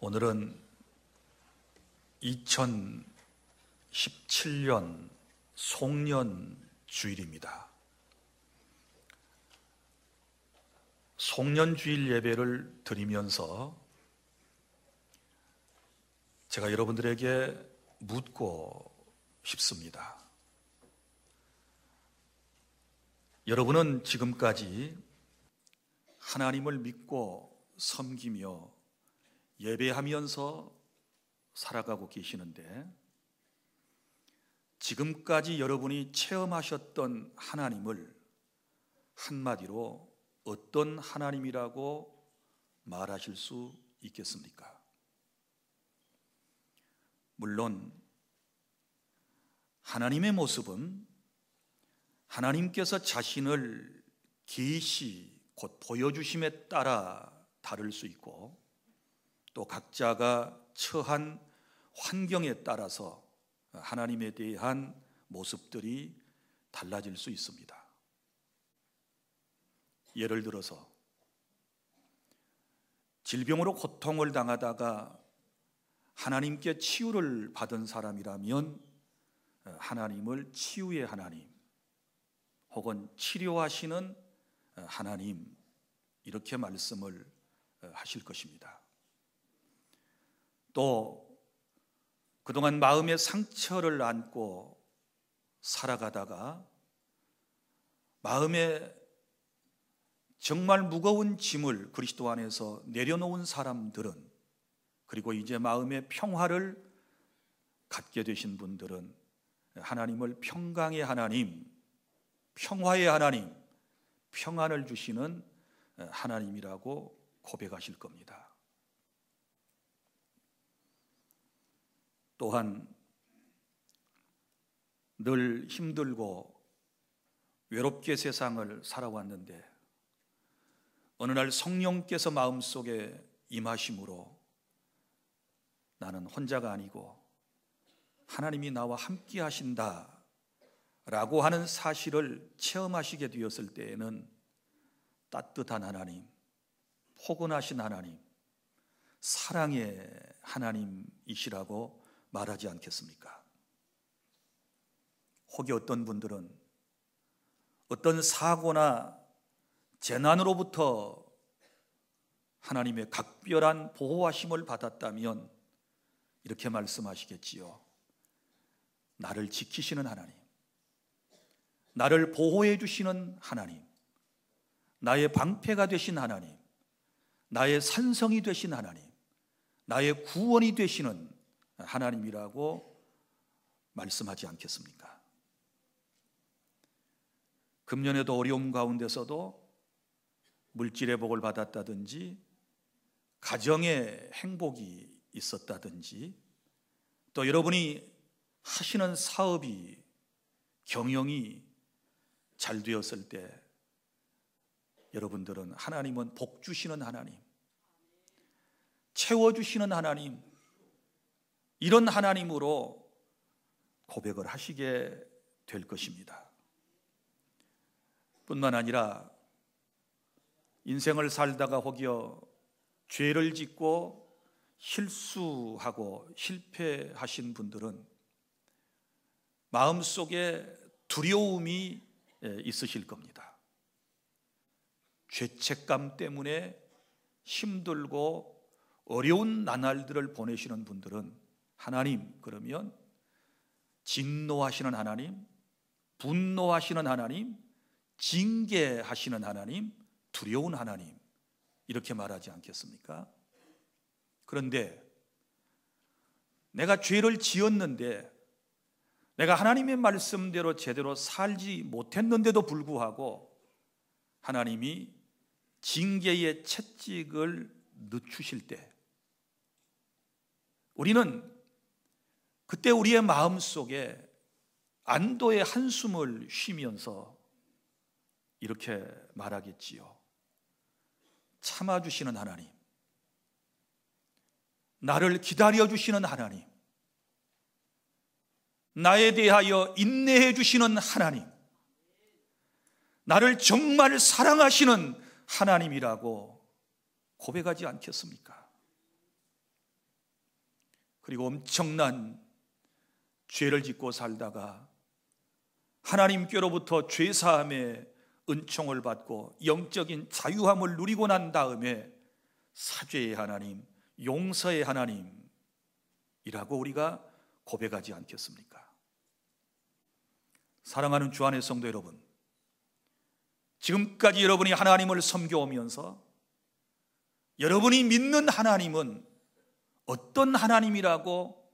오늘은 2017년 송년 주일입니다. 송년 주일 예배를 드리면서 제가 여러분들에게 묻고 싶습니다. 여러분은 지금까지 하나님을 믿고 섬기며 예배하면서 살아가고 계시는데, 지금까지 여러분이 체험하셨던 하나님을 한마디로 어떤 하나님이라고 말하실 수 있겠습니까? 물론 하나님의 모습은 하나님께서 자신을 계시 곧 보여주심에 따라 다를 수 있고, 또 각자가 처한 환경에 따라서 하나님에 대한 모습들이 달라질 수 있습니다. 예를 들어서 질병으로 고통을 당하다가 하나님께 치유를 받은 사람이라면 하나님을 치유의 하나님 혹은 치료하시는 하나님, 이렇게 말씀을 하실 것입니다. 또 그동안 마음의 상처를 안고 살아가다가 마음에 정말 무거운 짐을 그리스도 안에서 내려놓은 사람들은, 그리고 이제 마음의 평화를 갖게 되신 분들은 하나님을 평강의 하나님, 평화의 하나님, 평안을 주시는 하나님이라고 고백하실 겁니다. 또한 늘 힘들고 외롭게 세상을 살아왔는데 어느 날 성령께서 마음속에 임하심으로 나는 혼자가 아니고 하나님이 나와 함께 하신다 라고 하는 사실을 체험하시게 되었을 때에는 따뜻한 하나님, 포근하신 하나님, 사랑의 하나님이시라고 말하지 않겠습니까? 혹이 어떤 분들은 어떤 사고나 재난으로부터 하나님의 각별한 보호하심을 받았다면 이렇게 말씀하시겠지요. 나를 지키시는 하나님, 나를 보호해 주시는 하나님, 나의 방패가 되신 하나님, 나의 산성이 되신 하나님, 나의 구원이 되시는 하나님이라고 말씀하지 않겠습니까? 금년에도 어려움 가운데서도 물질의 복을 받았다든지 가정의 행복이 있었다든지, 또 여러분이 하시는 사업이 경영이 잘 되었을 때 여러분들은 하나님은 복 주시는 하나님, 채워주시는 하나님, 이런 하나님으로 고백을 하시게 될 것입니다. 뿐만 아니라 인생을 살다가 혹여 죄를 짓고 실수하고 실패하신 분들은 마음속에 두려움이 있으실 겁니다. 죄책감 때문에 힘들고 어려운 나날들을 보내시는 분들은 하나님, 그러면 진노하시는 하나님, 분노하시는 하나님, 징계하시는 하나님, 두려운 하나님, 이렇게 말하지 않겠습니까? 그런데 내가 죄를 지었는데, 내가 하나님의 말씀대로 제대로 살지 못했는데도 불구하고 하나님이 징계의 채찍을 늦추실 때, 우리는 그때 우리의 마음속에 안도의 한숨을 쉬면서 이렇게 말하겠지요. 참아주시는 하나님, 나를 기다려주시는 하나님, 나에 대하여 인내해 주시는 하나님, 나를 정말 사랑하시는 하나님이라고 고백하지 않겠습니까? 그리고 엄청난 죄를 짓고 살다가 하나님께로부터 죄사함의 은총을 받고 영적인 자유함을 누리고 난 다음에 사죄의 하나님, 용서의 하나님이라고 우리가 고백하지 않겠습니까? 사랑하는 주 안의 성도 여러분, 지금까지 여러분이 하나님을 섬겨오면서 여러분이 믿는 하나님은 어떤 하나님이라고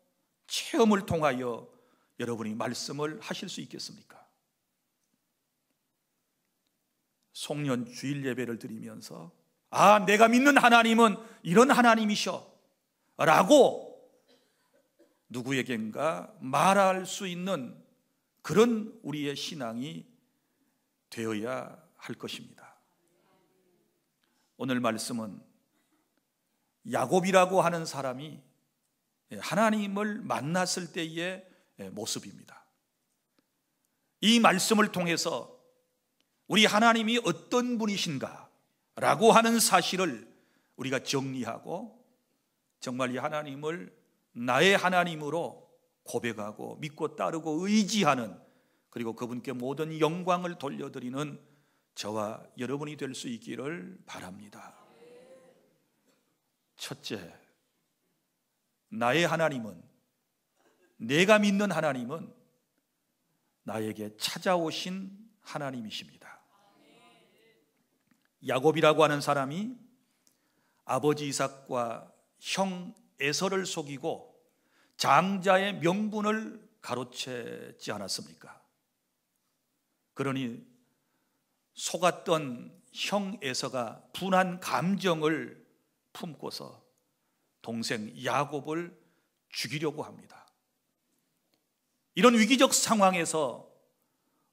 체험을 통하여 여러분이 말씀을 하실 수 있겠습니까? 송년 주일 예배를 드리면서 내가 믿는 하나님은 이런 하나님이셔 라고 누구에겐가 말할 수 있는 그런 우리의 신앙이 되어야 할 것입니다. 오늘 말씀은 야곱이라고 하는 사람이 하나님을 만났을 때의 모습입니다. 이 말씀을 통해서 우리 하나님이 어떤 분이신가 라고 하는 사실을 우리가 정리하고 정말 이 하나님을 나의 하나님으로 고백하고 믿고 따르고 의지하는, 그리고 그분께 모든 영광을 돌려드리는 저와 여러분이 될 수 있기를 바랍니다. 첫째, 나의 하나님은, 내가 믿는 하나님은 나에게 찾아오신 하나님이십니다. 야곱이라고 하는 사람이 아버지 이삭과 형 에서를 속이고 장자의 명분을 가로채지 않았습니까? 그러니 속았던 형 에서가 분한 감정을 품고서 동생 야곱을 죽이려고 합니다. 이런 위기적 상황에서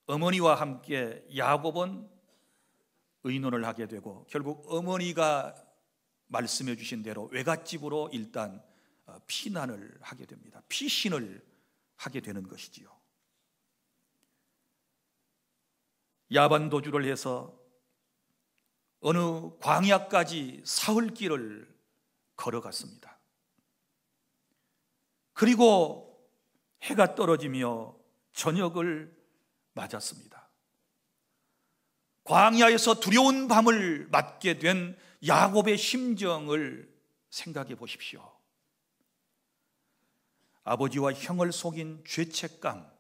어머니와 함께 야곱은 의논을 하게 되고 결국 어머니가 말씀해 주신 대로 외갓집으로 일단 피난을 하게 됩니다. 피신을 하게 되는 것이지요. 야반도주를 해서 어느 광야까지 사흘길을 걸어갔습니다. 그리고 해가 떨어지며 저녁을 맞았습니다. 광야에서 두려운 밤을 맞게 된 야곱의 심정을 생각해 보십시오. 아버지와 형을 속인 죄책감,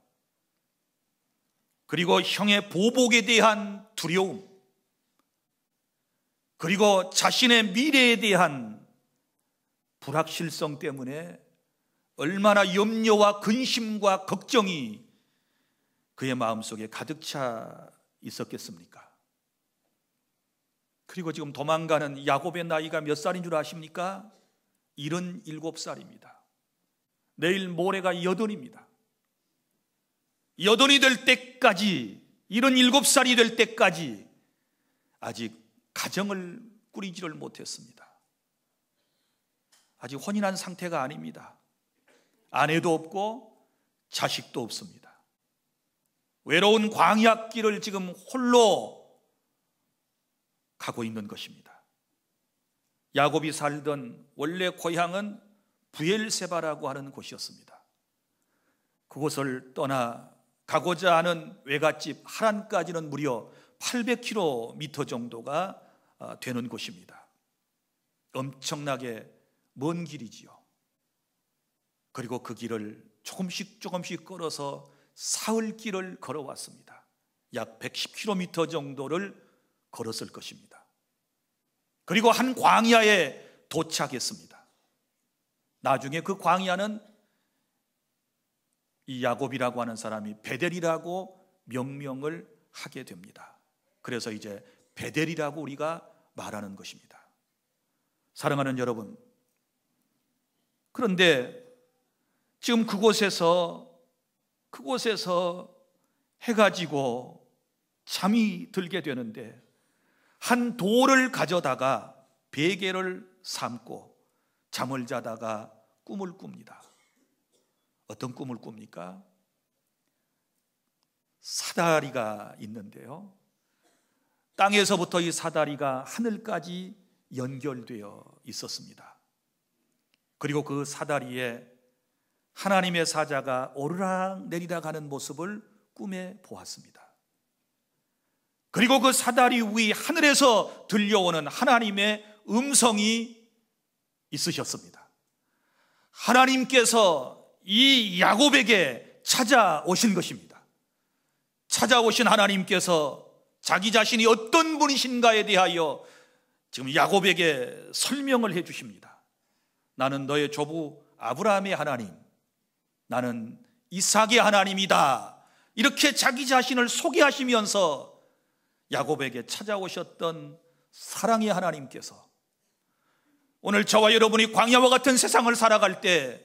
그리고 형의 보복에 대한 두려움, 그리고 자신의 미래에 대한 불확실성 때문에 얼마나 염려와 근심과 걱정이 그의 마음속에 가득 차 있었겠습니까? 그리고 지금 도망가는 야곱의 나이가 몇 살인 줄 아십니까? 77살입니다. 내일 모레가 80입니다. 80이 될 때까지, 77살이 될 때까지 아직 가정을 꾸리지를 못했습니다. 아직 혼인한 상태가 아닙니다. 아내도 없고 자식도 없습니다. 외로운 광야길을 지금 홀로 가고 있는 것입니다. 야곱이 살던 원래 고향은 부엘세바라고 하는 곳이었습니다. 그곳을 떠나 가고자 하는 외갓집 하란까지는 무려 800km 정도가 되는 곳입니다. 엄청나게 먼 길이지요. 그리고 그 길을 조금씩 걸어서 사흘길을 걸어왔습니다. 약 110km 정도를 걸었을 것입니다. 그리고 한 광야에 도착했습니다. 나중에 그 광야는 이 야곱이라고 하는 사람이 베델이라고 명명을 하게 됩니다. 그래서 이제 베델이라고 우리가 말하는 것입니다. 사랑하는 여러분, 그런데 지금 그곳에서 해가 지고 잠이 들게 되는데 한 돌을 가져다가 베개를 삼고 잠을 자다가 꿈을 꿉니다. 어떤 꿈을 꿉니까? 사다리가 있는데요, 땅에서부터 이 사다리가 하늘까지 연결되어 있었습니다. 그리고 그 사다리에 하나님의 사자가 오르락 내리락 하는 모습을 꿈에 보았습니다. 그리고 그 사다리 위 하늘에서 들려오는 하나님의 음성이 있으셨습니다. 하나님께서 이 야곱에게 찾아오신 것입니다. 찾아오신 하나님께서 자기 자신이 어떤 분이신가에 대하여 지금 야곱에게 설명을 해 주십니다. 나는 너의 조부 아브라함의 하나님, 나는 이삭의 하나님이다. 이렇게 자기 자신을 소개하시면서 야곱에게 찾아오셨던 사랑의 하나님께서 오늘 저와 여러분이 광야와 같은 세상을 살아갈 때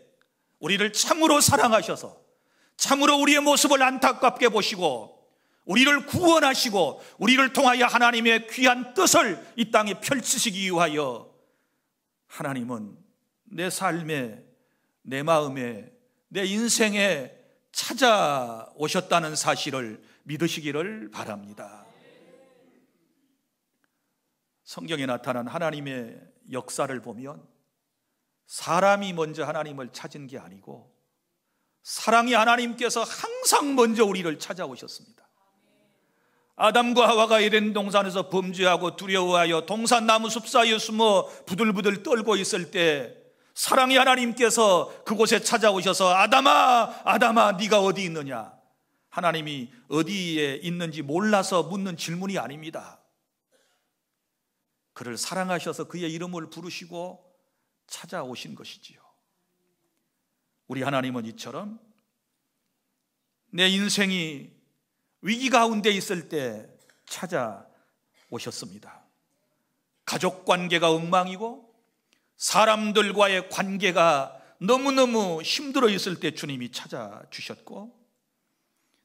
우리를 참으로 사랑하셔서 참으로 우리의 모습을 안타깝게 보시고 우리를 구원하시고 우리를 통하여 하나님의 귀한 뜻을 이 땅에 펼치시기 위하여 하나님은 내 삶에, 내 마음에, 내 인생에 찾아오셨다는 사실을 믿으시기를 바랍니다. 성경에 나타난 하나님의 역사를 보면 사람이 먼저 하나님을 찾은 게 아니고 사랑의 하나님께서 항상 먼저 우리를 찾아오셨습니다. 아담과 하와가 에덴 동산에서 범죄하고 두려워하여 동산나무 숲 사이에 숨어 부들부들 떨고 있을 때 사랑의 하나님께서 그곳에 찾아오셔서 아담아, 아담아, 네가 어디 있느냐? 하나님이 어디에 있는지 몰라서 묻는 질문이 아닙니다. 그를 사랑하셔서 그의 이름을 부르시고 찾아오신 것이지요. 우리 하나님은 이처럼 내 인생이 위기 가운데 있을 때 찾아오셨습니다. 가족 관계가 엉망이고 사람들과의 관계가 너무너무 힘들어 있을 때 주님이 찾아주셨고,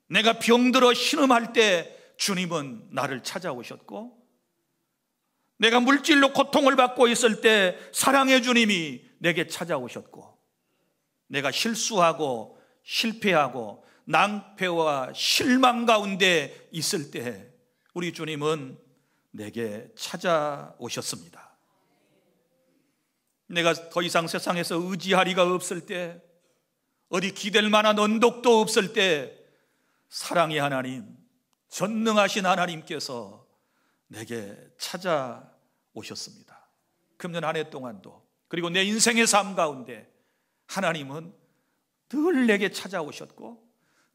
내가 병들어 신음할 때 주님은 나를 찾아오셨고, 내가 물질로 고통을 받고 있을 때 사랑의 주님이 내게 찾아오셨고, 내가 실수하고 실패하고 낭패와 실망 가운데 있을 때 우리 주님은 내게 찾아오셨습니다. 내가 더 이상 세상에서 의지하리가 없을 때, 어디 기댈 만한 언덕도 없을 때 사랑의 하나님, 전능하신 하나님께서 내게 찾아오셨습니다. 금년 한 해 동안도, 그리고 내 인생의 삶 가운데 하나님은 늘 내게 찾아오셨고,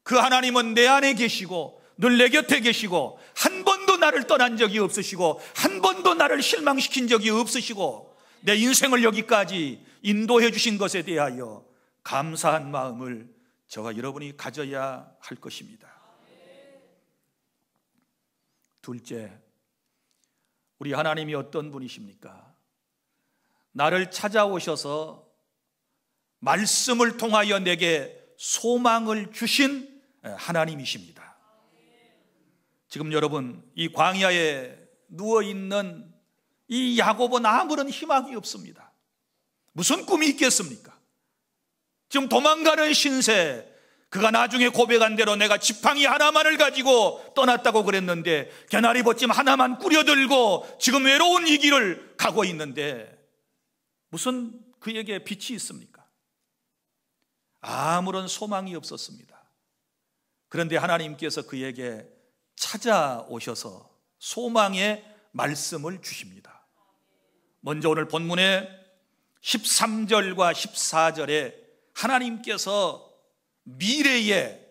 그 하나님은 내 안에 계시고 늘 내 곁에 계시고 한 번도 나를 떠난 적이 없으시고 한 번도 나를 실망시킨 적이 없으시고 내 인생을 여기까지 인도해 주신 것에 대하여 감사한 마음을 저와 여러분이 가져야 할 것입니다. 둘째, 우리 하나님이 어떤 분이십니까? 나를 찾아오셔서 말씀을 통하여 내게 소망을 주신 하나님이십니다. 지금 여러분, 이 광야에 누워있는 이 야곱은 아무런 희망이 없습니다. 무슨 꿈이 있겠습니까? 지금 도망가는 신세, 그가 나중에 고백한 대로 내가 지팡이 하나만을 가지고 떠났다고 그랬는데 개나리 벗짐 하나만 꾸려들고 지금 외로운 이 길을 가고 있는데 무슨 그에게 빛이 있습니까? 아무런 소망이 없었습니다. 그런데 하나님께서 그에게 찾아오셔서 소망의 말씀을 주십니다. 먼저 오늘 본문의 13절과 14절에 하나님께서 미래의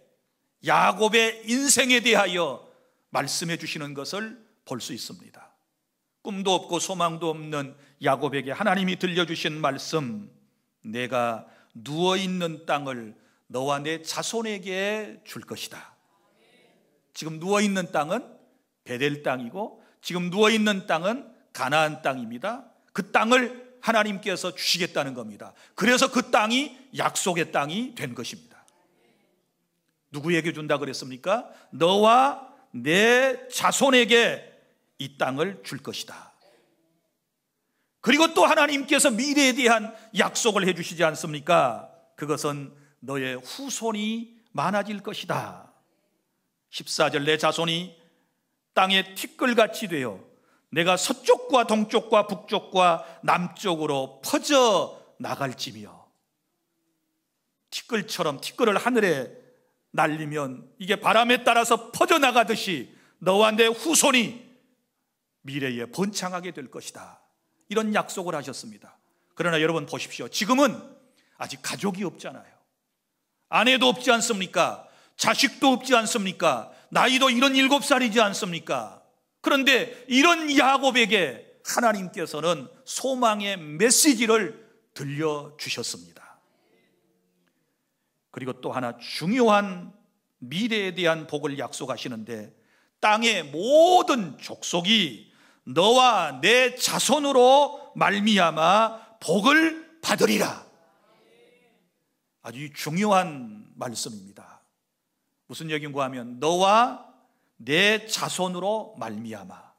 야곱의 인생에 대하여 말씀해 주시는 것을 볼 수 있습니다. 꿈도 없고 소망도 없는 야곱에게 하나님이 들려주신 말씀, 내가 누워있는 땅을 너와 내 자손에게 줄 것이다. 지금 누워있는 땅은 베델 땅이고 지금 누워있는 땅은 가나안 땅입니다. 그 땅을 하나님께서 주시겠다는 겁니다. 그래서 그 땅이 약속의 땅이 된 것입니다. 누구에게 준다 그랬습니까? 너와 내 자손에게 이 땅을 줄 것이다. 그리고 또 하나님께서 미래에 대한 약속을 해주시지 않습니까? 그것은 너의 후손이 많아질 것이다. 14절, 내 자손이 땅의 티끌같이 되어 내가 서쪽과 동쪽과 북쪽과 남쪽으로 퍼져 나갈지며. 티끌을 하늘에 날리면 이게 바람에 따라서 퍼져나가듯이 너와 내 후손이 미래에 번창하게 될 것이다, 이런 약속을 하셨습니다. 그러나 여러분 보십시오. 지금은 아직 가족이 없잖아요. 아내도 없지 않습니까? 자식도 없지 않습니까? 나이도 77살이지 않습니까? 그런데 이런 야곱에게 하나님께서는 소망의 메시지를 들려주셨습니다. 그리고 또 하나 중요한 미래에 대한 복을 약속하시는데, 땅의 모든 족속이 너와 내 자손으로 말미암아 복을 받으리라. 아주 중요한 말씀입니다. 무슨 얘기인가 하면 너와 내 자손으로 말미암아.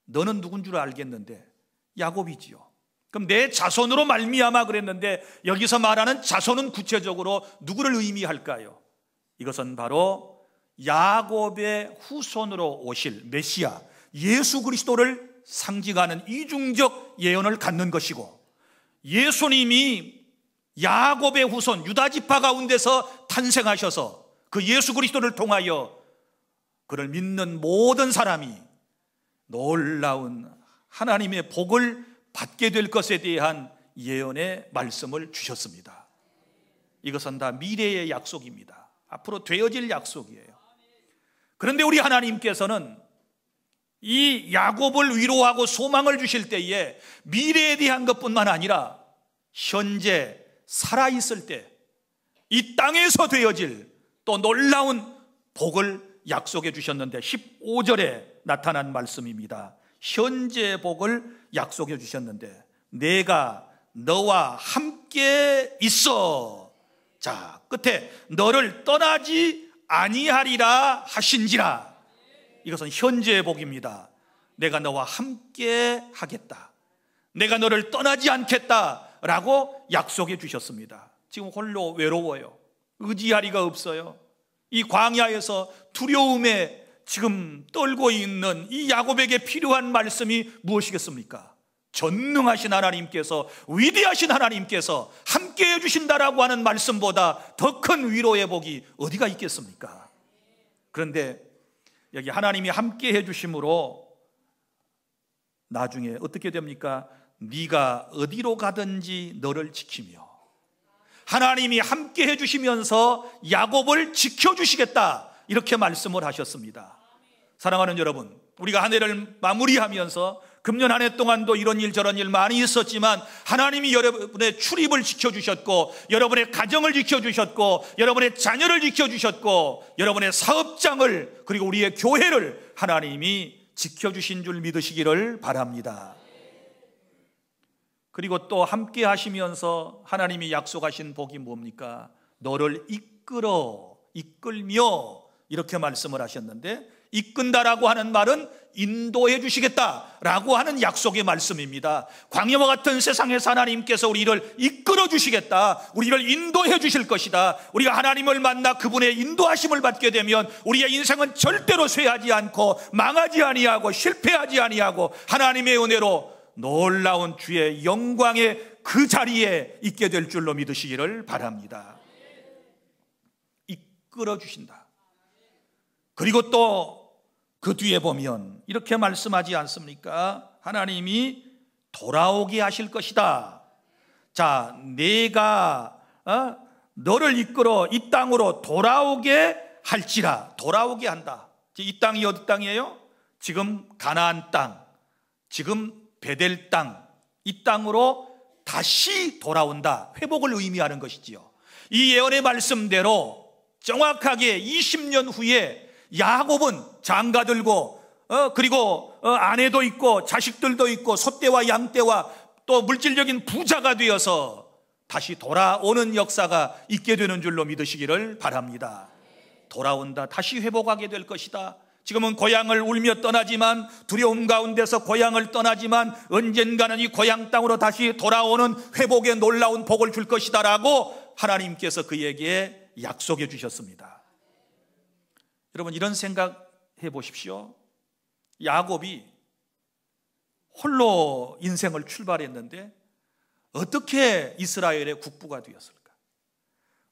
너는 누군 줄 알겠는데 야곱이지요. 그럼 내 자손으로 말미암아 그랬는데 여기서 말하는 자손은 구체적으로 누구를 의미할까요? 이것은 바로 야곱의 후손으로 오실 메시아 예수 그리스도를 상징하는 이중적 예언을 갖는 것이고, 예수님이 야곱의 후손 유다 지파 가운데서 탄생하셔서 그 예수 그리스도를 통하여 그를 믿는 모든 사람이 놀라운 하나님의 복을 받게 될 것에 대한 예언의 말씀을 주셨습니다. 이것은 다 미래의 약속입니다. 앞으로 되어질 약속이에요. 그런데 우리 하나님께서는 이 야곱을 위로하고 소망을 주실 때에 미래에 대한 것뿐만 아니라 현재 살아있을 때 이 땅에서 되어질 또 놀라운 복을 약속해 주셨는데 15절에 나타난 말씀입니다. 현재 복을 약속해 주셨는데 내가 너와 함께 있어. 자, 끝에 너를 떠나지 아니하리라 하신지라. 이것은 현재의 복입니다. 내가 너와 함께 하겠다, 내가 너를 떠나지 않겠다라고 약속해 주셨습니다. 지금 홀로 외로워요. 의지하리가 없어요. 이 광야에서 두려움에 지금 떨고 있는 이 야곱에게 필요한 말씀이 무엇이겠습니까? 전능하신 하나님께서, 위대하신 하나님께서 함께 해주신다라고 하는 말씀보다 더 큰 위로의 복이 어디가 있겠습니까? 그런데 여기 하나님이 함께 해주심으로 나중에 어떻게 됩니까? 네가 어디로 가든지 너를 지키며, 하나님이 함께 해주시면서 야곱을 지켜주시겠다, 이렇게 말씀을 하셨습니다. 사랑하는 여러분, 우리가 한 해를 마무리하면서 금년 한 해 동안도 이런 일 저런 일 많이 있었지만 하나님이 여러분의 출입을 지켜주셨고, 여러분의 가정을 지켜주셨고, 여러분의 자녀를 지켜주셨고, 여러분의 사업장을, 그리고 우리의 교회를 하나님이 지켜주신 줄 믿으시기를 바랍니다. 그리고 또 함께 하시면서 하나님이 약속하신 복이 뭡니까? 너를 이끌며, 이렇게 말씀을 하셨는데, 이끈다라고 하는 말은 인도해 주시겠다라고 하는 약속의 말씀입니다. 광야와 같은 세상에서 하나님께서 우리를 이끌어 주시겠다, 우리를 인도해 주실 것이다. 우리가 하나님을 만나 그분의 인도하심을 받게 되면 우리의 인생은 절대로 쇠하지 않고 망하지 아니하고 실패하지 아니하고 하나님의 은혜로 놀라운 주의 영광의 그 자리에 있게 될 줄로 믿으시기를 바랍니다. 이끌어 주신다. 그리고 또 그 뒤에 보면 이렇게 말씀하지 않습니까? 하나님이 돌아오게 하실 것이다. 자, 내가 너를 이끌어 이 땅으로 돌아오게 할지라. 돌아오게 한다. 이 땅이 어디 땅이에요? 지금 가나안 땅, 지금 베델 땅, 이 땅으로 다시 돌아온다. 회복을 의미하는 것이지요. 이 예언의 말씀대로 정확하게 20년 후에 야곱은 장가들고 그리고 아내도 있고 자식들도 있고 소떼와 양떼와 또 물질적인 부자가 되어서 다시 돌아오는 역사가 있게 되는 줄로 믿으시기를 바랍니다. 돌아온다. 다시 회복하게 될 것이다. 지금은 고향을 울며 떠나지만, 두려움 가운데서 고향을 떠나지만 언젠가는 이 고향 땅으로 다시 돌아오는 회복의 놀라운 복을 줄 것이다 라고 하나님께서 그에게 약속해 주셨습니다. 여러분, 이런 생각해 보십시오. 야곱이 홀로 인생을 출발했는데 어떻게 이스라엘의 국부가 되었을까?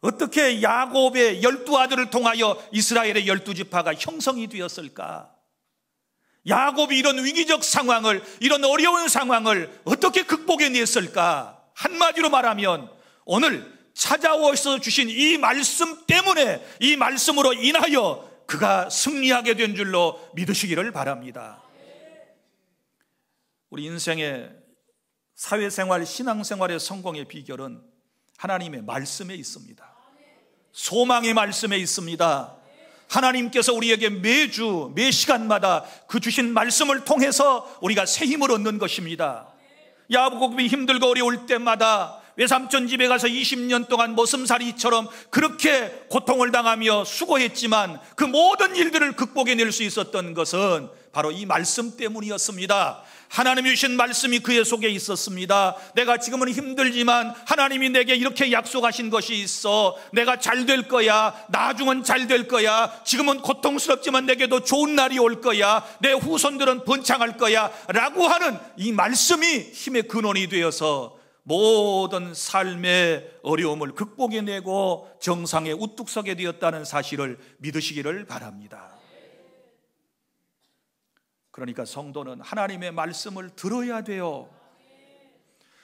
어떻게 야곱의 12아들을 통하여 이스라엘의 12지파가 형성이 되었을까? 야곱이 이런 위기적 상황을, 이런 어려운 상황을 어떻게 극복해냈을까? 한마디로 말하면 오늘 찾아오셔서 주신 이 말씀 때문에, 이 말씀으로 인하여 그가 승리하게 된 줄로 믿으시기를 바랍니다. 우리 인생의 사회생활, 신앙생활의 성공의 비결은 하나님의 말씀에 있습니다. 소망의 말씀에 있습니다. 하나님께서 우리에게 매주 매 시간마다 그 주신 말씀을 통해서 우리가 새 힘을 얻는 것입니다. 야곱이 힘들고 어려울 때마다 외삼촌 집에 가서 20년 동안 머슴살이처럼 그렇게 고통을 당하며 수고했지만 그 모든 일들을 극복해낼 수 있었던 것은 바로 이 말씀 때문이었습니다. 하나님이 주신 말씀이 그의 속에 있었습니다. 내가 지금은 힘들지만 하나님이 내게 이렇게 약속하신 것이 있어. 내가 잘 될 거야. 나중은 잘 될 거야. 지금은 고통스럽지만 내게도 좋은 날이 올 거야. 내 후손들은 번창할 거야 라고 하는 이 말씀이 힘의 근원이 되어서 모든 삶의 어려움을 극복해내고 정상에 우뚝 서게 되었다는 사실을 믿으시기를 바랍니다. 그러니까 성도는 하나님의 말씀을 들어야 돼요.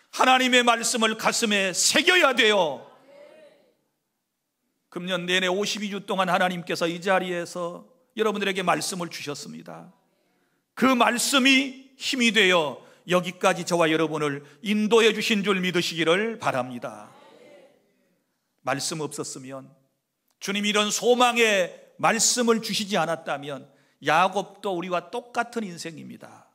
하나님의 말씀을 가슴에 새겨야 돼요. 금년 내내 52주 동안 하나님께서 이 자리에서 여러분들에게 말씀을 주셨습니다. 그 말씀이 힘이 되어 여기까지 저와 여러분을 인도해 주신 줄 믿으시기를 바랍니다. 말씀 없었으면, 주님이 이런 소망의 말씀을 주시지 않았다면 야곱도 우리와 똑같은 인생입니다.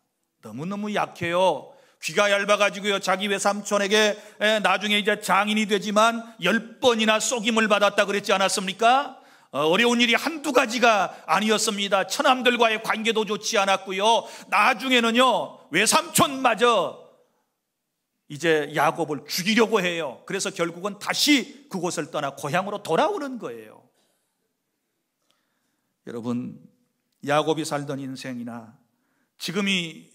너무너무 약해요. 귀가 얇아가지고요, 자기 외삼촌에게 나중에 이제 장인이 되지만 10번이나 속임을 받았다 그랬지 않았습니까? 어려운 일이 한두 가지가 아니었습니다. 처남들과의 관계도 좋지 않았고요, 나중에는요 외삼촌마저 이제 야곱을 죽이려고 해요. 그래서 결국은 다시 그곳을 떠나 고향으로 돌아오는 거예요. 여러분, 야곱이 살던 인생이나 지금 이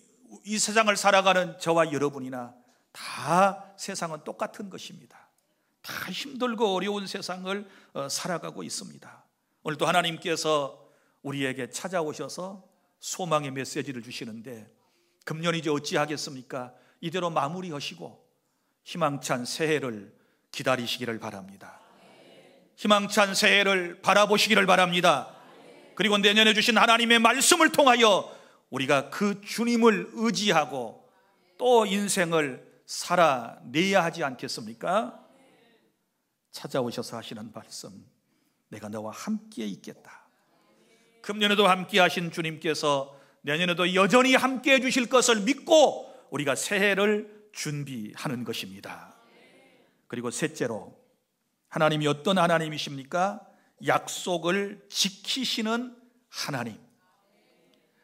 세상을 살아가는 저와 여러분이나 다 세상은 똑같은 것입니다. 다 힘들고 어려운 세상을 살아가고 있습니다. 오늘도 하나님께서 우리에게 찾아오셔서 소망의 메시지를 주시는데, 금년 이제 어찌하겠습니까? 이대로 마무리하시고 희망찬 새해를 기다리시기를 바랍니다. 희망찬 새해를 바라보시기를 바랍니다. 그리고 내년에 주신 하나님의 말씀을 통하여 우리가 그 주님을 의지하고 또 인생을 살아내야 하지 않겠습니까? 찾아오셔서 하시는 말씀, 내가 너와 함께 있겠다. 금년에도 함께 하신 주님께서 내년에도 여전히 함께 해주실 것을 믿고 우리가 새해를 준비하는 것입니다. 그리고 셋째로, 하나님이 어떤 하나님이십니까? 약속을 지키시는 하나님.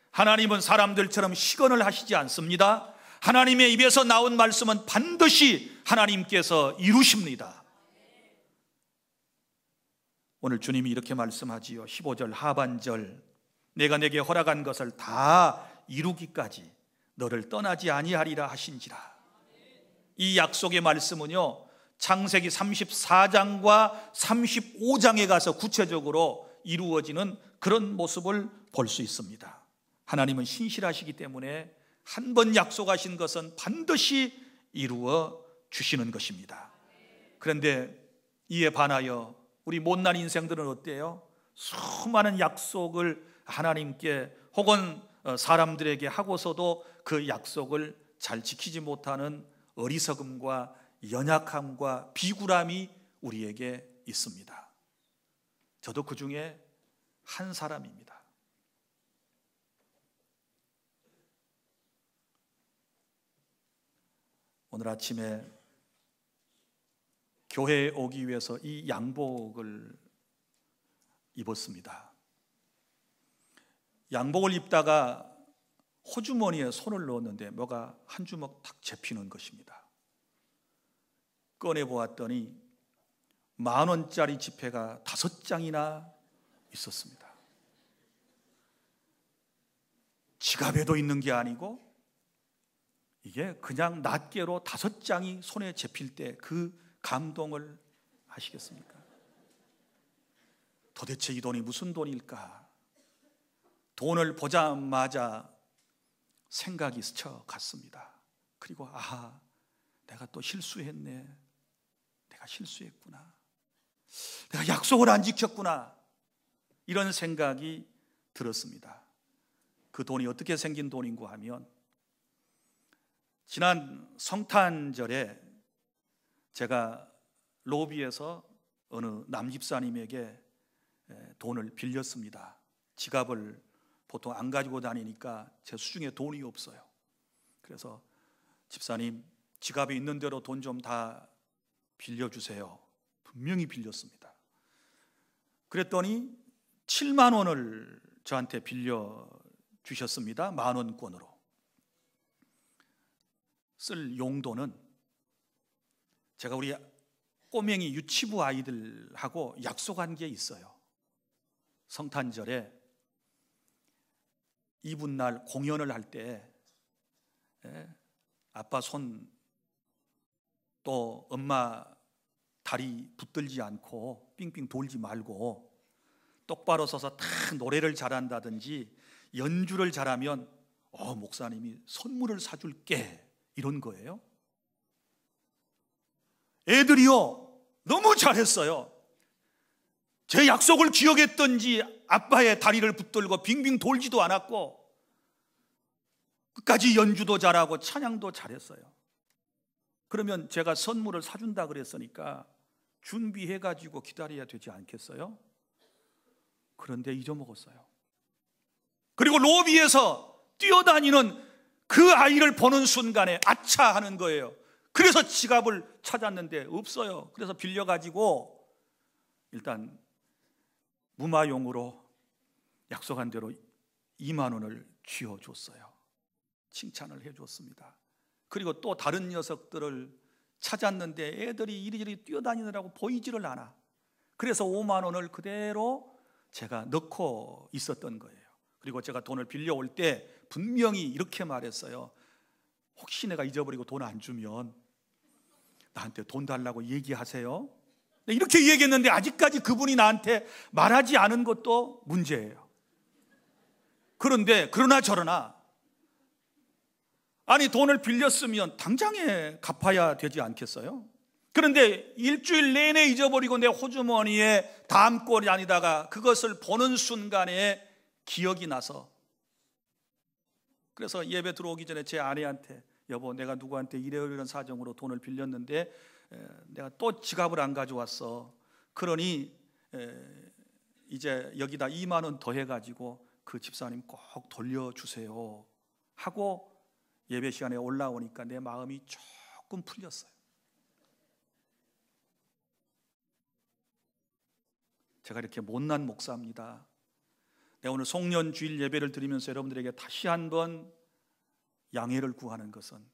하나님은 사람들처럼 시건을 하시지 않습니다. 하나님의 입에서 나온 말씀은 반드시 하나님께서 이루십니다. 오늘 주님이 이렇게 말씀하지요. 15절 하반절, 내가 내게 허락한 것을 다 이루기까지 너를 떠나지 아니하리라 하신지라. 이 약속의 말씀은요, 창세기 34장과 35장에 가서 구체적으로 이루어지는 그런 모습을 볼 수 있습니다. 하나님은 신실하시기 때문에 한 번 약속하신 것은 반드시 이루어 주시는 것입니다. 그런데 이에 반하여 우리 못난 인생들은 어때요? 수많은 약속을 하나님께 혹은 사람들에게 하고서도 그 약속을 잘 지키지 못하는 어리석음과 연약함과 비굴함이 우리에게 있습니다. 저도 그 중에 한 사람입니다. 오늘 아침에 교회에 오기 위해서 이 양복을 입었습니다. 양복을 입다가 호주머니에 손을 넣었는데 뭐가 한 주먹 탁 잡히는 것입니다. 꺼내보았더니 10,000원짜리 지폐가 5장이나 있었습니다. 지갑에도 있는 게 아니고 이게 그냥 낱개로 5장이 손에 잡힐 때 그 감동을 아시겠습니까? 도대체 이 돈이 무슨 돈일까? 돈을 보자마자 생각이 스쳐갔습니다. 그리고 내가 또 실수했네. 내가 실수했구나. 내가 약속을 안 지켰구나. 이런 생각이 들었습니다. 그 돈이 어떻게 생긴 돈인고 하면, 지난 성탄절에 제가 로비에서 어느 남집사님에게 돈을 빌렸습니다. 지갑을 보통 안 가지고 다니니까 제 수중에 돈이 없어요. 그래서 집사님, 지갑에 있는 대로 돈 좀 다 빌려주세요. 분명히 빌렸습니다. 그랬더니 7만 원을 저한테 빌려주셨습니다. 10,000원권으로. 쓸 용도는 제가 우리 꼬맹이 유치부 아이들하고 약속한 게 있어요. 성탄절에 이브날 공연을 할 때 아빠 손 또 엄마 다리 붙들지 않고 삥삥 돌지 말고 똑바로 서서 다 노래를 잘한다든지 연주를 잘하면 목사님이 선물을 사줄게, 이런 거예요. 애들이요 너무 잘했어요. 제 약속을 기억했던지 아빠의 다리를 붙들고 빙빙 돌지도 않았고 끝까지 연주도 잘하고 찬양도 잘했어요. 그러면 제가 선물을 사준다 그랬으니까 준비해가지고 기다려야 되지 않겠어요? 그런데 잊어먹었어요. 그리고 로비에서 뛰어다니는 그 아이를 보는 순간에 아차 하는 거예요. 그래서 지갑을 찾았는데 없어요. 그래서 빌려가지고 일단 무마용으로 약속한 대로 2만 원을 쥐어줬어요. 칭찬을 해줬습니다. 그리고 또 다른 녀석들을 찾았는데 애들이 이리저리 뛰어다니느라고 보이지를 않아. 그래서 5만 원을 그대로 제가 넣고 있었던 거예요. 그리고 제가 돈을 빌려올 때 분명히 이렇게 말했어요. 혹시 내가 잊어버리고 돈 안 주면 나한테 돈 달라고 얘기하세요. 이렇게 얘기했는데 아직까지 그분이 나한테 말하지 않은 것도 문제예요. 그러나 저러나 돈을 빌렸으면 당장에 갚아야 되지 않겠어요? 그런데 일주일 내내 잊어버리고 내 호주머니에 담고 다니다가 그것을 보는 순간에 기억이 나서, 그래서 예배 들어오기 전에 제 아내한테, 여보, 내가 누구한테 이런 사정으로 돈을 빌렸는데 내가 또 지갑을 안 가져왔어. 그러니 이제 여기다 2만 원 더 해가지고 그 집사님 꼭 돌려주세요 하고 예배 시간에 올라오니까 내 마음이 조금 풀렸어요. 제가 이렇게 못난 목사입니다. 내가 오늘 송년 주일 예배를 드리면서 여러분들에게 다시 한번 양해를 구하는 것은,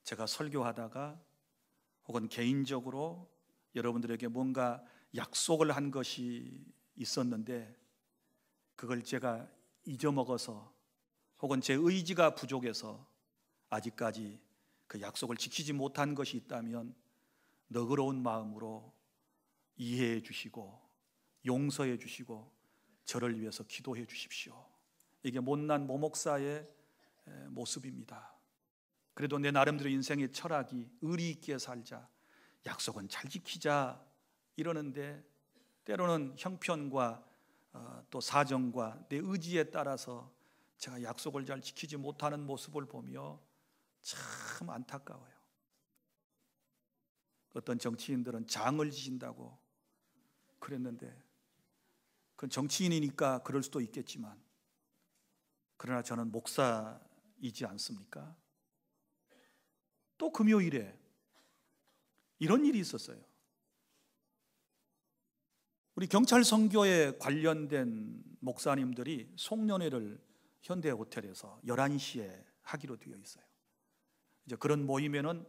제가 설교하다가 혹은 개인적으로 여러분들에게 뭔가 약속을 한 것이 있었는데 그걸 제가 잊어먹어서 혹은 제 의지가 부족해서 아직까지 그 약속을 지키지 못한 것이 있다면 너그러운 마음으로 이해해 주시고 용서해 주시고 저를 위해서 기도해 주십시오. 이게 못난 모목사의 모습입니다. 그래도 내 나름대로 인생의 철학이 의리 있게 살자, 약속은 잘 지키자 이러는데 때로는 형편과 또 사정과 내 의지에 따라서 제가 약속을 잘 지키지 못하는 모습을 보며 참 안타까워요. 어떤 정치인들은 장을 지신다고 그랬는데 그건 정치인이니까 그럴 수도 있겠지만, 그러나 저는 목사이지 않습니까? 또 금요일에 이런 일이 있었어요. 우리 경찰 선교에 관련된 목사님들이 송년회를 현대호텔에서 11시에 하기로 되어 있어요. 이제 그런 모임에는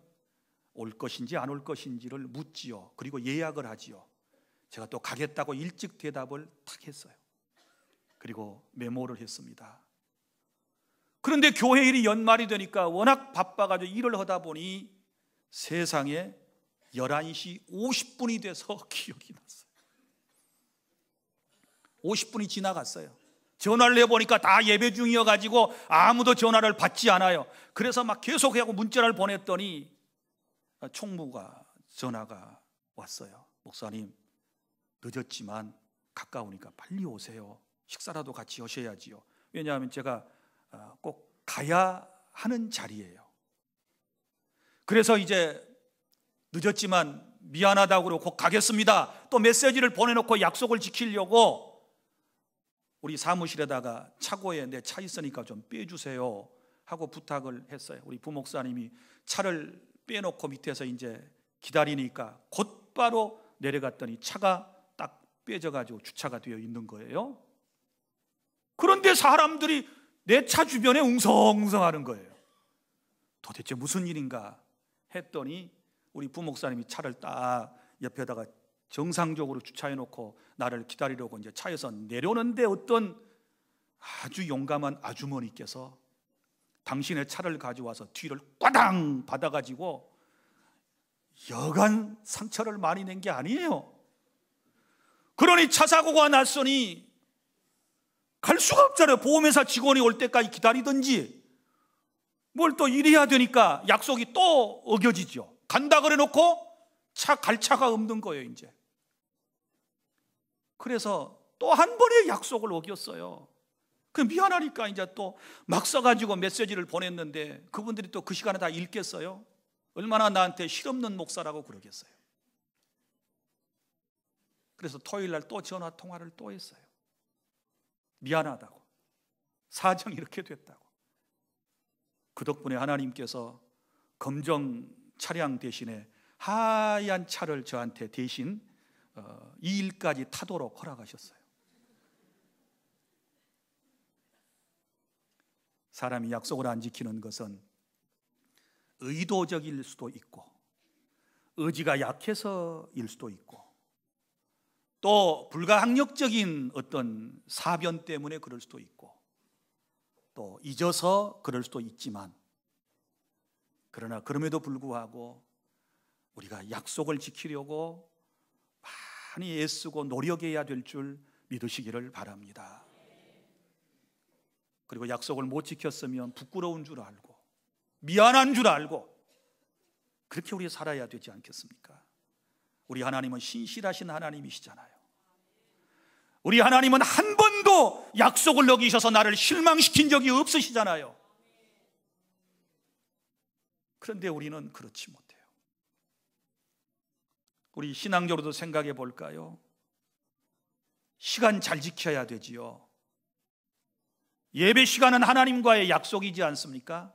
올 것인지 안 올 것인지를 묻지요. 그리고 예약을 하지요. 제가 또 가겠다고 일찍 대답을 탁 했어요. 그리고 메모를 했습니다. 그런데 교회 일이 연말이 되니까 워낙 바빠가지고 일을 하다 보니 세상에 11시 50분이 돼서 기억이 났어요. 50분이 지나갔어요. 전화를 해보니까 다 예배 중이어가지고 아무도 전화를 받지 않아요. 그래서 막 계속하고 문자를 보냈더니 총무가 전화가 왔어요. 목사님, 늦었지만 가까우니까 빨리 오세요. 식사라도 같이 하셔야지요. 왜냐하면 제가 꼭 가야 하는 자리예요. 그래서 이제 늦었지만 미안하다고 그러고 곧 가겠습니다. 또 메시지를 보내놓고 약속을 지키려고 우리 사무실에다가 차고에 내 차 있으니까 좀 빼주세요 하고 부탁을 했어요. 우리 부목사님이 차를 빼놓고 밑에서 이제 기다리니까 곧바로 내려갔더니 차가 딱 빼져가지고 주차가 되어 있는 거예요. 그런데 사람들이 내 차 주변에 웅성웅성하는 거예요. 도대체 무슨 일인가 했더니 우리 부목사님이 차를 딱 옆에다가 정상적으로 주차해놓고 나를 기다리려고 이제 차에서 내려오는데 어떤 아주 용감한 아주머니께서 당신의 차를 가져와서 뒤를 꽈당 받아가지고 여간 상처를 많이 낸 게 아니에요. 그러니 차 사고가 났으니 갈 수가 없잖아요. 보험회사 직원이 올 때까지 기다리든지 뭘 또 일해야 되니까 약속이 또 어겨지죠. 간다 그래 놓고 갈 차가 없는 거예요 이제. 그래서 또 한 번의 약속을 어겼어요. 그 미안하니까 이제 또 막 써가지고 메시지를 보냈는데 그분들이 또 그 시간에 다 읽겠어요? 얼마나 나한테 실없는 목사라고 그러겠어요. 그래서 토요일 날 또 전화 통화를 또 했어요. 미안하다고, 사정이 이렇게 됐다고. 그 덕분에 하나님께서 검정 차량 대신에 하얀 차를 저한테 대신 이 일까지 타도록 허락하셨어요. 사람이 약속을 안 지키는 것은 의도적일 수도 있고 의지가 약해서일 수도 있고 또 불가항력적인 어떤 사변 때문에 그럴 수도 있고 또 잊어서 그럴 수도 있지만, 그러나 그럼에도 불구하고 우리가 약속을 지키려고 많이 애쓰고 노력해야 될 줄 믿으시기를 바랍니다. 그리고 약속을 못 지켰으면 부끄러운 줄 알고 미안한 줄 알고 그렇게 우리 살아야 되지 않겠습니까? 우리 하나님은 신실하신 하나님이시잖아요. 우리 하나님은 한 번도 약속을 어기셔서 나를 실망시킨 적이 없으시잖아요. 그런데 우리는 그렇지 못해요. 우리 신앙적으로도 생각해 볼까요? 시간 잘 지켜야 되지요. 예배 시간은 하나님과의 약속이지 않습니까?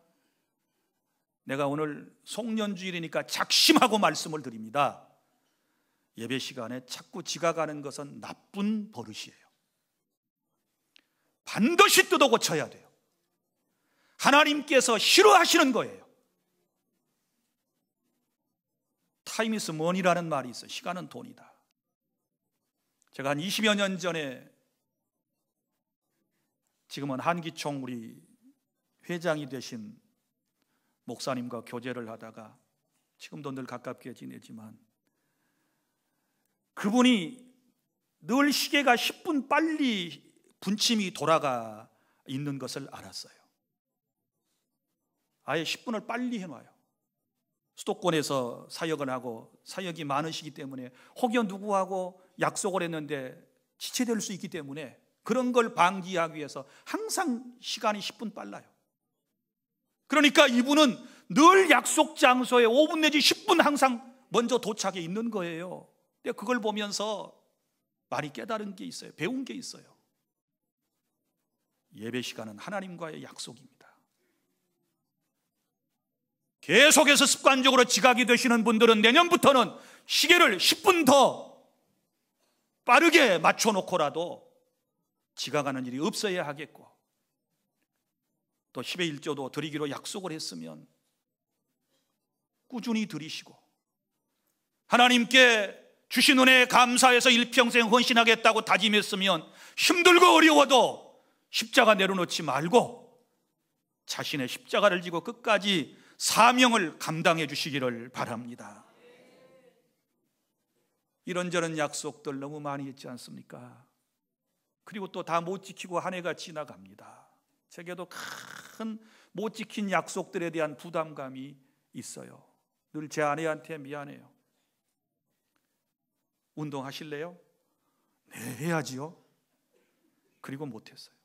내가 오늘 송년주일이니까 작심하고 말씀을 드립니다. 예배 시간에 자꾸 지각하는 것은 나쁜 버릇이에요. 반드시 뜯어 고쳐야 돼요. 하나님께서 싫어하시는 거예요. 타임 이즈 머니라는 말이 있어요. 시간은 돈이다. 제가 한 20여 년 전에, 지금은 한기총 우리 회장이 되신 목사님과 교제를 하다가 지금도 늘 가깝게 지내지만 그분이 늘 시계가 10분 빨리 분침이 돌아가 있는 것을 알았어요. 아예 10분을 빨리 해놔요. 수도권에서 사역을 하고 사역이 많으시기 때문에 혹여 누구하고 약속을 했는데 지체될 수 있기 때문에 그런 걸 방지하기 위해서 항상 시간이 10분 빨라요. 그러니까 이분은 늘 약속 장소에 5분 내지 10분 항상 먼저 도착해 있는 거예요. 근데 그걸 보면서 많이 깨달은 게 있어요. 배운 게 있어요. 예배 시간은 하나님과의 약속입니다. 계속해서 습관적으로 지각이 되시는 분들은 내년부터는 시계를 10분 더 빠르게 맞춰놓고라도 지각하는 일이 없어야 하겠고, 또 10의 1조도 드리기로 약속을 했으면 꾸준히 드리시고 하나님께 주신 은혜에 감사해서 일평생 헌신하겠다고 다짐했으면 힘들고 어려워도 십자가 내려놓지 말고 자신의 십자가를 지고 끝까지 사명을 감당해 주시기를 바랍니다. 이런저런 약속들 너무 많이 했지 않습니까? 그리고 또 다 못 지키고 한 해가 지나갑니다. 제게도 큰 못 지킨 약속들에 대한 부담감이 있어요. 늘 제 아내한테 미안해요. 운동하실래요? 네, 해야지요. 그리고 못했어요.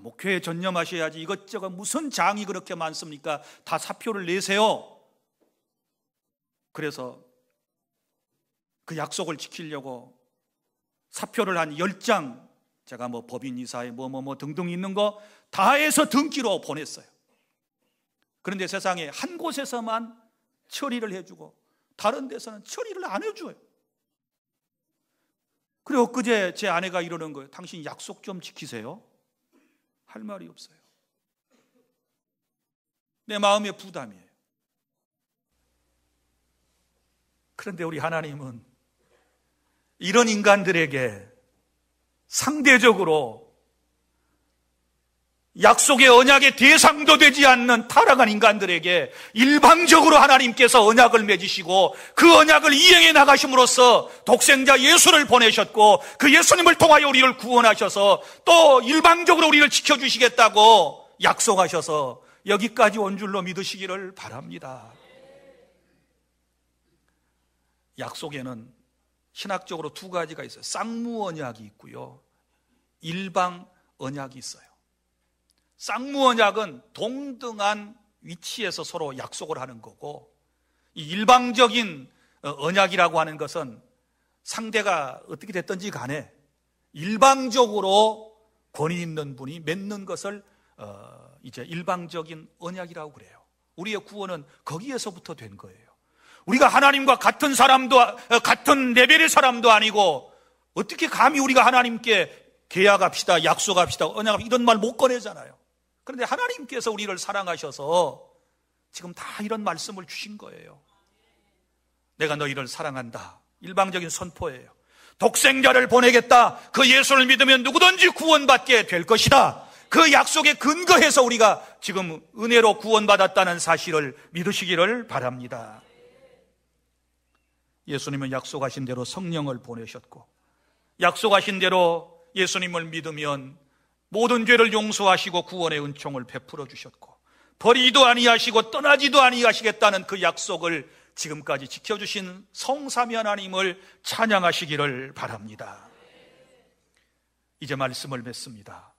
목회에 전념하셔야지. 이것저것 무슨 장이 그렇게 많습니까? 다 사표를 내세요. 그래서 그 약속을 지키려고 사표를 한 10장, 제가 법인이사에 등등 있는 거 다 해서 등기로 보냈어요. 그런데 세상에 한 곳에서만 처리를 해주고 다른 데서는 처리를 안 해줘요. 그리고 엊그제 제 아내가 이러는 거예요. 당신 약속 좀 지키세요. 할 말이 없어요. 내 마음의 부담이에요. 그런데 우리 하나님은 이런 인간들에게 상대적으로 약속의 언약의 대상도 되지 않는 타락한 인간들에게 일방적으로 하나님께서 언약을 맺으시고 그 언약을 이행해 나가심으로써 독생자 예수를 보내셨고 그 예수님을 통하여 우리를 구원하셔서 또 일방적으로 우리를 지켜주시겠다고 약속하셔서 여기까지 온 줄로 믿으시기를 바랍니다. 약속에는 신학적으로 두 가지가 있어요. 쌍무 언약이 있고요, 일방 언약이 있어요. 쌍무 언약은 동등한 위치에서 서로 약속을 하는 거고, 이 일방적인 언약이라고 하는 것은 상대가 어떻게 됐든지 간에 일방적으로 권위 있는 분이 맺는 것을 이제 일방적인 언약이라고 그래요. 우리의 구원은 거기에서부터 된 거예요. 우리가 하나님과 같은 사람도, 같은 레벨의 사람도 아니고 어떻게 감히 우리가 하나님께 계약합시다, 약속합시다, 언약합시다 이런 말 못 꺼내잖아요. 그런데 하나님께서 우리를 사랑하셔서 지금 다 이런 말씀을 주신 거예요. 내가 너희를 사랑한다. 일방적인 선포예요. 독생자를 보내겠다. 그 예수를 믿으면 누구든지 구원받게 될 것이다. 그 약속에 근거해서 우리가 지금 은혜로 구원받았다는 사실을 믿으시기를 바랍니다. 예수님은 약속하신 대로 성령을 보내셨고, 약속하신 대로 예수님을 믿으면 모든 죄를 용서하시고 구원의 은총을 베풀어 주셨고, 버리지도 아니하시고 떠나지도 아니하시겠다는 그 약속을 지금까지 지켜주신 성삼위 하나님을 찬양하시기를 바랍니다. 이제 말씀을 맺습니다.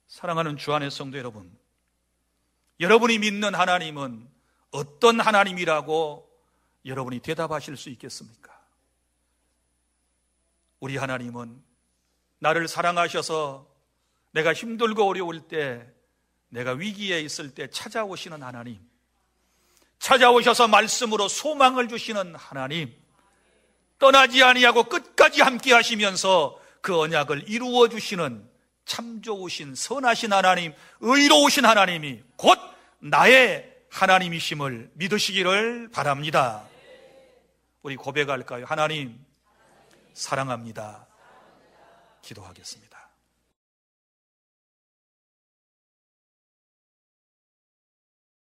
사랑하는 주 안의 성도 여러분, 여러분이 믿는 하나님은 어떤 하나님이라고 여러분이 대답하실 수 있겠습니까? 우리 하나님은 나를 사랑하셔서 내가 힘들고 어려울 때, 내가 위기에 있을 때 찾아오시는 하나님, 찾아오셔서 말씀으로 소망을 주시는 하나님, 떠나지 아니하고 끝까지 함께 하시면서 그 언약을 이루어 주시는 참 좋으신 선하신 하나님, 의로우신 하나님이 곧 나의 하나님이심을 믿으시기를 바랍니다. 우리 고백할까요? 하나님 사랑합니다. 기도하겠습니다.